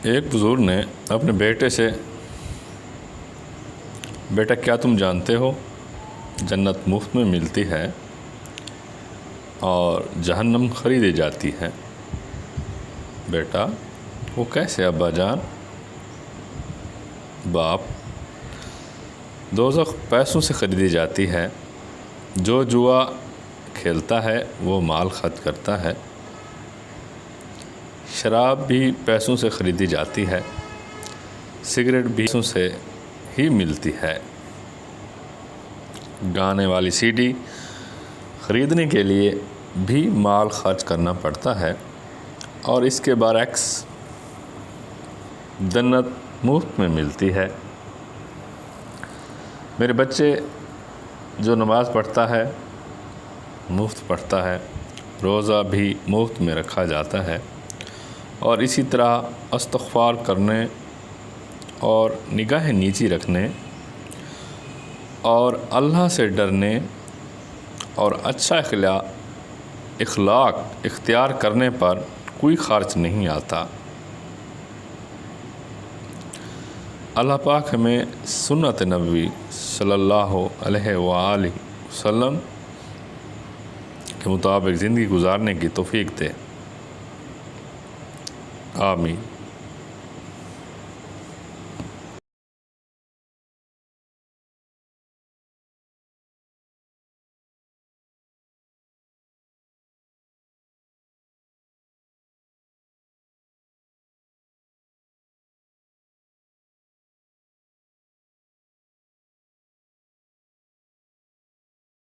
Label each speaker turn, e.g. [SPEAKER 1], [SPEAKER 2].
[SPEAKER 1] ایک بزرگ نے اپنے بیٹے سے، بیٹا کیا تم جانتے ہو جنت مفت میں ملتی ہے اور جہنم خریدی جاتی ہے؟ بیٹا: وہ کیسے ابا جان؟ باپ: دوزخ پیسوں سے خریدی جاتی ہے، جو جوا کھیلتا ہے وہ مال خرچ کرتا ہے۔ شراب بھی پیسوں سے خریدی جاتی ہے، سگریٹ بھی پیسوں سے ہی ملتی ہے۔ گانے والی سی ڈی خریدنے کے لیے بھی مال خرچ کرنا پڑتا ہے، اور اس کے برعکس جنت مفت میں ملتی ہے۔ میرے بچے، جو نماز پڑھتا ہے مفت پڑھتا ہے، روزہ بھی مفت میں رکھا جاتا ہے، اور اسی طرح استغفار کرنے اور نگاہ نیچی رکھنے اور اللہ سے ڈرنے اور اچھا اخلاق اختیار کرنے پر کوئی خرچ نہیں آتا۔ اللہ پاک ہمیں سنت نبوی صلی اللہ علیہ وآلہ وسلم کے مطابق زندگی گزارنے کی توفیق دے، آمین۔